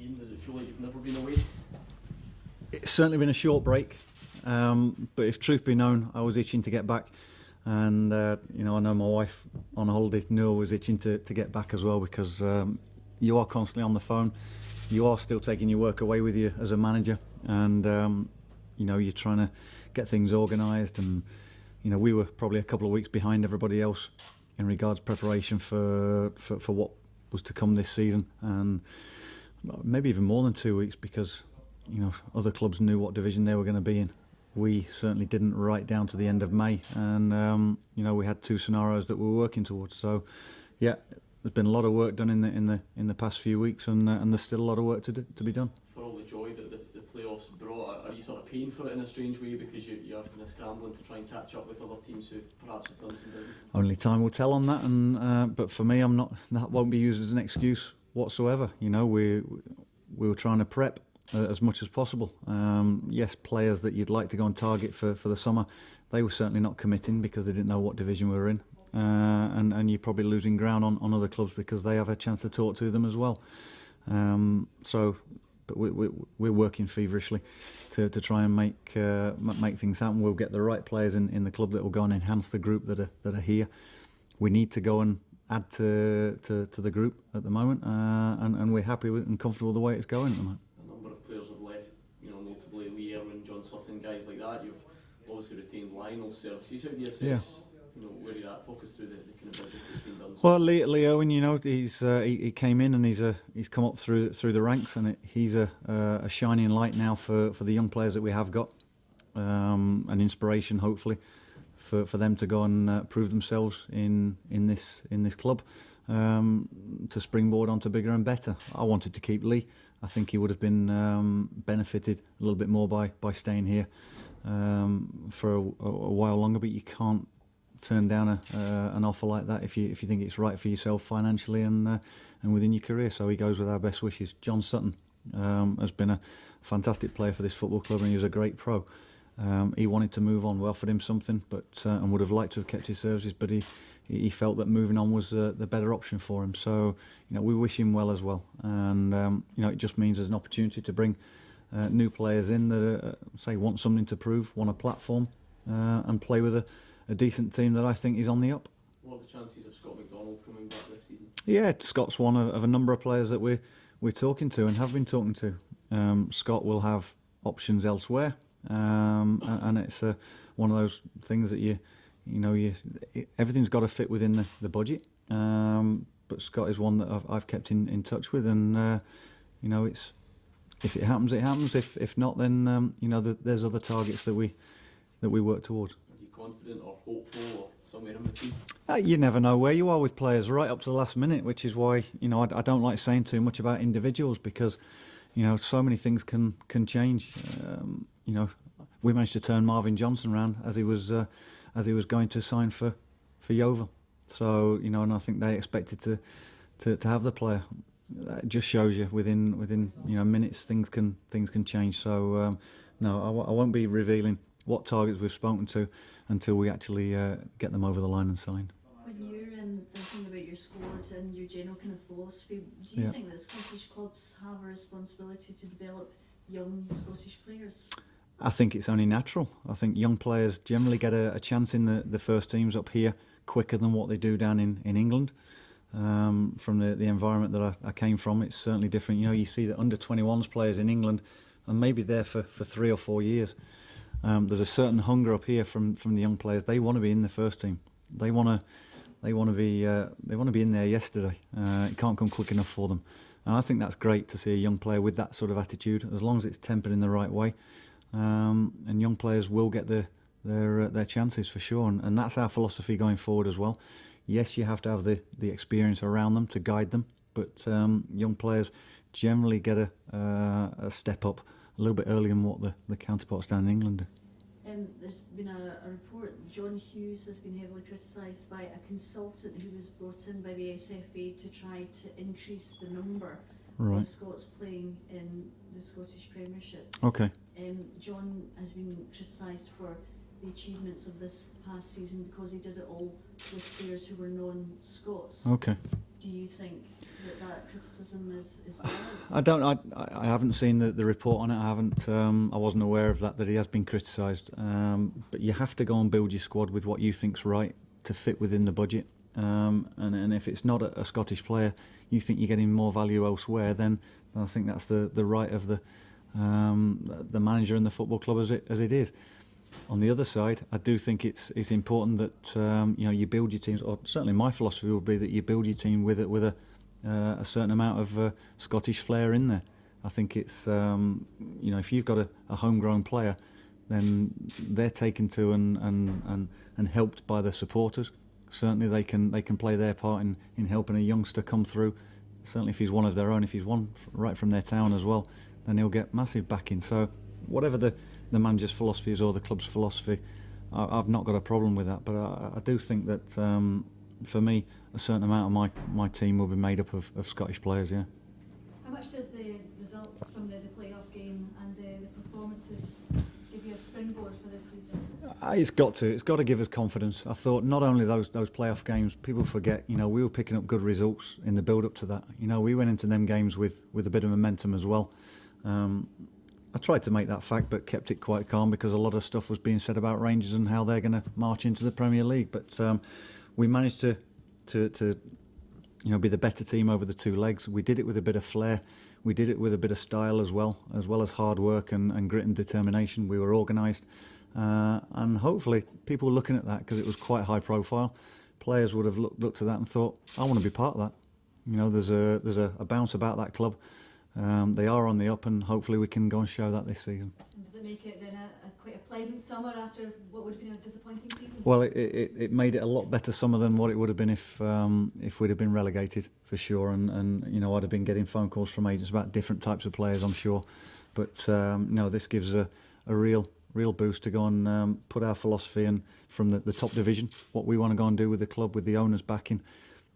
Ian, does it feel like you've never been away? It's certainly been a short break, but if truth be known, I was itching to get back, and I know my wife on holiday, Noor, was itching to get back as well, because you are constantly on the phone, you are still taking your work away with you as a manager, and you're trying to get things organised, and we were probably a couple of weeks behind everybody else in regards preparation for what was to come this season, and maybe even more than 2 weeks, because other clubs knew what division they were going to be in. We certainly didn't, right down to the end of May, and we had 2 scenarios that we were working towards. So, yeah, there's been a lot of work done in the past few weeks, and there's still a lot of work to be done. For all the joy that the playoffs brought, are you sort of paying for it in a strange way, because you're kind of scrambling to try and catch up with other teams who perhaps have done some business? Only time will tell on that, and but for me, I'm not. That won't be used as an excuse whatsoever. We were trying to prep as much as possible. Yes, players that you'd like to go and target for the summer, they were certainly not committing because they didn't know what division we were in, and you're probably losing ground on other clubs because they have a chance to talk to them as well. But we're working feverishly to try and make things happen. We'll get the right players in the club that will go and enhance the group that are here. We need to go and add to the group at the moment, and we're happy and comfortable with the way it's going at the moment. A number of players have left, notably Lee Erwin, John Sutton, guys like that. You've obviously retained Lionel's services. How do you assess where you're at? Talk us through the kind of business that's been done. Well, Lee Erwin, he came in and he's come up through the ranks, and he's a shining light now for the young players that we have got, an inspiration hopefully for them to go and prove themselves in this club, to springboard onto bigger and better. I wanted to keep Lee. I think he would have been benefited a little bit more by staying here for a while longer, but you can't turn down an offer like that if you think it's right for yourself financially and within your career. So he goes with our best wishes. John Sutton has been a fantastic player for this football club, and he was a great pro. He wanted to move on. We offered him something, but and would have liked to have kept his services, but he felt that moving on was the better option for him. So we wish him well as well, and it just means there's an opportunity to bring new players in that want something to prove, want a platform, and play with a decent team that I think is on the up. What are the chances of Scott McDonald coming back this season? Yeah, Scott's one of a number of players that we're talking to and have been talking to. Scott will have options elsewhere, and it's one of those things that everything's got to fit within the budget. But Scott is one that I've kept in touch with, and it's, if it happens, it happens. If not, then there's other targets that we work towards. Confident or hopeful or somewhere in between? You never know where you are with players right up to the last minute, which is why I don't like saying too much about individuals, because so many things can change. We managed to turn Marvin Johnson around as he was going to sign for Yeovil. So and I think they expected to have the player. That just shows you within minutes things can change. So no, I won't be revealing what targets we've spoken to until we actually get them over the line and signed. When you're thinking about your squad and your general kind of philosophy, do you think that Scottish clubs have a responsibility to develop young Scottish players? I think it's only natural. I think young players generally get a chance in the first teams up here quicker than what they do down in England. From the environment that I came from, it's certainly different. You see that under 21s players in England are maybe there for 3 or 4 years. There's a certain hunger up here from the young players. They want to be in the first team. They want to be in there yesterday. It can't come quick enough for them. And I think that's great to see a young player with that sort of attitude, as long as it's tempered in the right way. And young players will get their chances for sure. And that's our philosophy going forward as well. Yes, you have to have the experience around them to guide them, but young players generally get a step up a little bit earlier than what the counterparts down in England do. There's been a report. John Hughes has been heavily criticised by a consultant who was brought in by the SFA to try to increase the number of Scots playing in the Scottish Premiership. Okay. John has been criticised for the achievements of this past season because he did it all with players who were non-Scots. Okay. do you think that criticism is valid? I haven't seen the report on it. I wasn't aware of that he has been criticised. But you have to go and build your squad with what you think's right to fit within the budget. And if it's not a Scottish player, you think you're getting more value elsewhere, then I think that's the right of the manager and the football club as it is. On the other side, I do think it's important that you build your teams, or certainly my philosophy would be that you build your team with a certain amount of Scottish flair in there. I think it's if you've got a homegrown player, then they're taken to and helped by the supporters. Certainly they can play their part in helping a youngster come through. Certainly if he's one of their own, if he's one right from their town as well, then he'll get massive backing. So whatever the manager's philosophy is or the club's philosophy, I've not got a problem with that. But I do think that for me, a certain amount of my team will be made up of Scottish players, yeah. How much does the results from the playoff game and the performances give you a springboard for this season? It's got to give us confidence. I thought not only those playoff games, people forget, we were picking up good results in the build up to that. We went into them games with a bit of momentum as well. I tried to make that fact, but kept it quite calm because a lot of stuff was being said about Rangers and how they're going to march into the Premier League. But we managed to be the better team over the two legs. We did it with a bit of flair. We did it with a bit of style as well as hard work and grit and determination. We were organised, and hopefully people were looking at that because it was quite high profile. Players would have looked at that and thought, I want to be part of that. There's a bounce about that club. They are on the up, and hopefully we can go and show that this season. And does it make it then quite a pleasant summer after what would have been a disappointing season? Well, it made it a lot better summer than what it would have been if we'd have been relegated, for sure. And I'd have been getting phone calls from agents about different types of players, I'm sure. But this gives a real boost to go and put our philosophy in from the top division, what we want to go and do with the club, with the owners backing.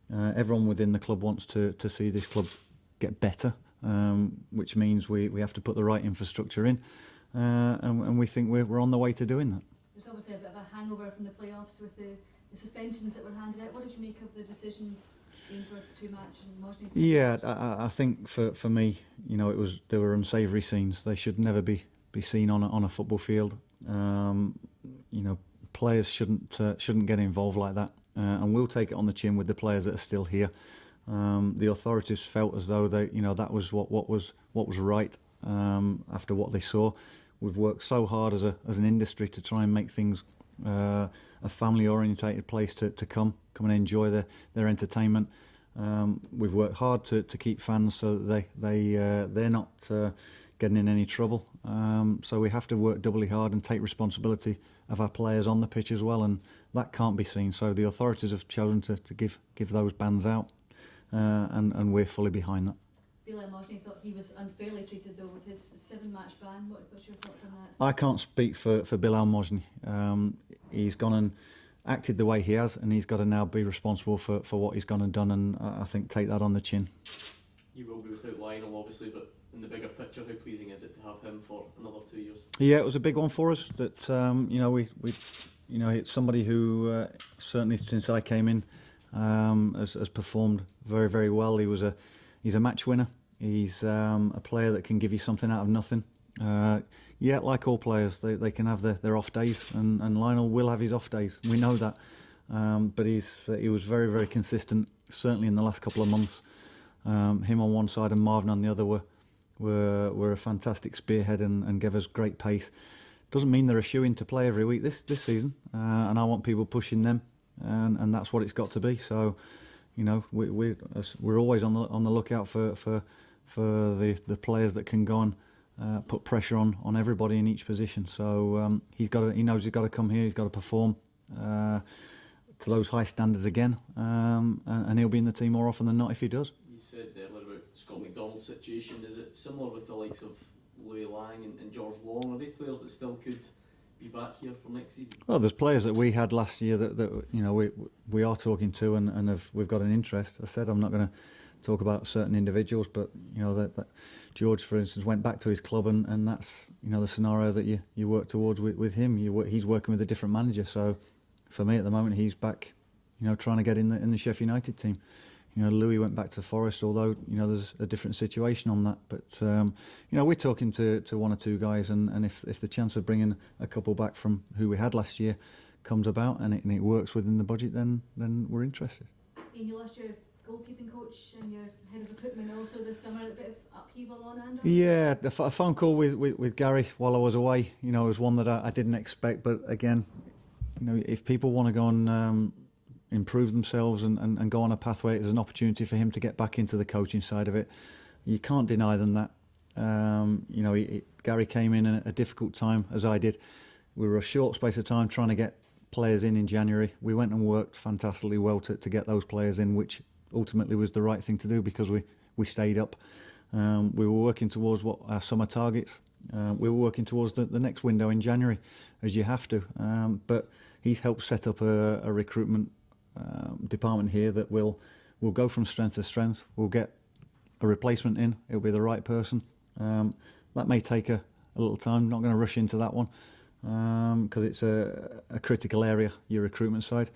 Everyone within the club wants to see this club get better. Which means we have to put the right infrastructure in, and we think we're on the way to doing that. There's obviously a bit of a hangover from the playoffs with the suspensions that were handed out. What did you make of the decisions, Ainsworth's 2-match and Mosney's 2-match? Yeah, I think for me, there were unsavoury scenes. They should never be seen on a football field. Players shouldn't get involved like that, and we'll take it on the chin with the players that are still here. The authorities felt as though that was what was right after what they saw. We've worked so hard as an industry to try and make things a family orientated place to come and enjoy their entertainment. We've worked hard to keep fans so that they're not getting in any trouble. So we have to work doubly hard and take responsibility of our players on the pitch as well, and that can't be seen. So the authorities have chosen to give those bans out. And we're fully behind that. Bill Mosney thought he was unfairly treated though with his 7-match ban. What's your thoughts on that? I can't speak for Bill Mosney. He's gone and acted the way he has, and he's got to now be responsible for what he's gone and done, and I think take that on the chin. You will be without Lionel, obviously, but in the bigger picture, how pleasing is it to have him for another 2 years? Yeah, it was a big one for us. That it's somebody who certainly since I came in has performed very, very well. He's a match winner. He's a player that can give you something out of nothing. Like all players, they can have their off days, and Lionel will have his off days. We know that, but he was very, very consistent. Certainly in the last couple of months, him on one side and Marvin on the other were a fantastic spearhead and gave us great pace. Doesn't mean they're a shoe-in to play every week this season, and I want people pushing them. And that's what it's got to be. So, we're always on the lookout for the players that can go and put pressure on everybody in each position. So he knows he's got to come here. He's got to perform to those high standards again, and he'll be in the team more often than not if he does. You said earlier about Scott McDonald's situation. Is it similar with the likes of Louis Lang and George Long? Are they players that still could be back here for next season? Well, there's players that we had last year that we are talking to and we've got an interest. I said I'm not going to talk about certain individuals, but that George, for instance, went back to his club, and that's the scenario that you work towards with him. He's working with a different manager, so for me at the moment he's back, trying to get in the Sheffield United team. Louis went back to Forest, although there's a different situation on that. But we're talking to one or two guys, and if the chance of bringing a couple back from who we had last year comes about and it works within the budget, then we're interested. And you lost your goalkeeping coach and your head of recruitment also this summer. A bit of upheaval on Andrew? Yeah, a phone call with Gary while I was away, was one that I didn't expect. But again, if people want to go and improve themselves and go on a pathway, there's an opportunity for him to get back into the coaching side of it. You can't deny them that. Gary came in at a difficult time, as I did. We were a short space of time trying to get players in January. We went and worked fantastically well to get those players in, which ultimately was the right thing to do because we stayed up. We were working towards what our summer targets. We were working towards the next window in January, as you have to. But he's helped set up a recruitment department here that will go from strength to strength. We'll get a replacement in. It'll be the right person. That may take a little time. I'm not going to rush into that one because it's a critical area, your recruitment side.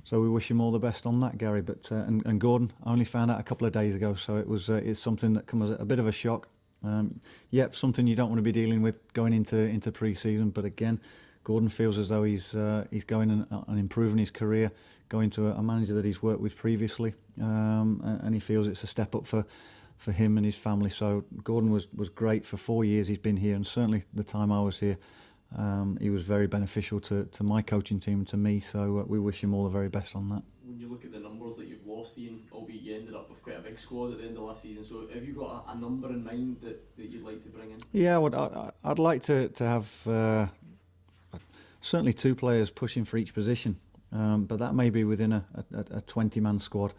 So we wish him all the best on that, Gary. But and Gordon, I only found out a couple of days ago, so it's something that comes as a bit of a shock. Something you don't want to be dealing with going into pre-season. But again, Gordon feels as though he's going and improving his career, going to a manager that he's worked with previously, and he feels it's a step up for him and his family. So Gordon was great for 4 years he's been here, and certainly the time I was here, he was very beneficial to my coaching team and to me. So we wish him all the very best on that. When you look at the numbers that you've lost, Ian, albeit you ended up with quite a big squad at the end of last season, so have you got a number in mind that you'd like to bring in? Yeah, I'd like to have certainly 2 players pushing for each position, but that may be within a 20-man squad,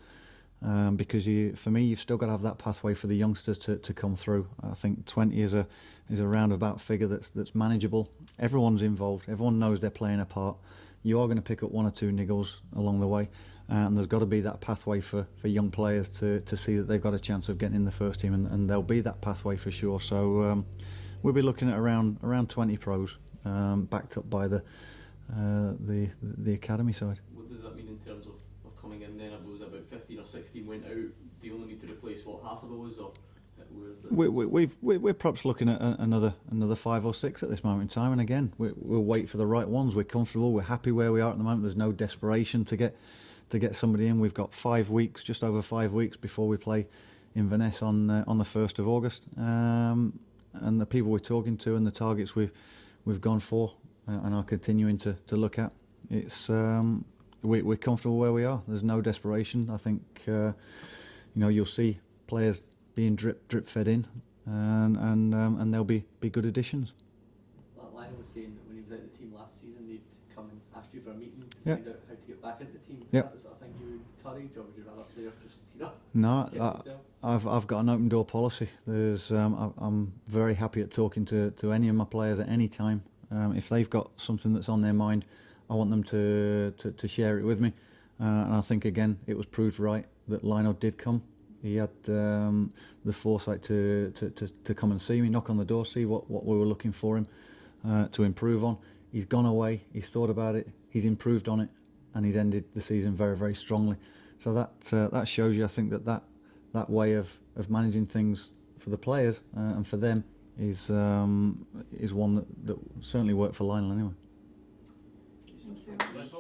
because for me you've still got to have that pathway for the youngsters to come through. I think 20 is a roundabout figure that's manageable. Everyone's involved, everyone knows they're playing a part. You are going to pick up 1 or 2 niggles along the way, and there's got to be that pathway for young players to see that they've got a chance of getting in the first team, and there'll be that pathway for sure. So we'll be looking at around 20 pros, backed up by the academy side. What does that mean in terms of coming in then? It was about 15 or 16 went out. Do you only need to replace half of those, or where's the... We're perhaps looking at another 5 or 6 at this moment in time, and again we'll wait for the right ones. We're comfortable, we're happy where we are at the moment. There's no desperation to get somebody in. We've got 5 weeks, just over 5 weeks before we play Inverness on the 1st of August, and the people we're talking to and the targets we've gone for and are continuing to look at, it's we're comfortable where we are. There's no desperation. I think you'll see players being drip fed in, and they'll be good additions. Lionel was saying that when he was out of the team last season, he'd come and ask you for a meeting to Yeah. find out how to get back into the team. Yeah. Is that the sort of thing you would encourage, or would you rather players just No, get himself? I've got an open door policy. I'm very happy at talking to any of my players at any time. If they've got something that's on their mind, I want them to share it with me. And I think again it was proved right that Lionel did come. He had the foresight to come and see me, knock on the door, see what we were looking for him to improve on. He's gone away, he's thought about it, he's improved on it, and he's ended the season very, very strongly. So that shows you, I think, that way of managing things for the players and for them is one that certainly worked for Lionel anyway. Thank you very much.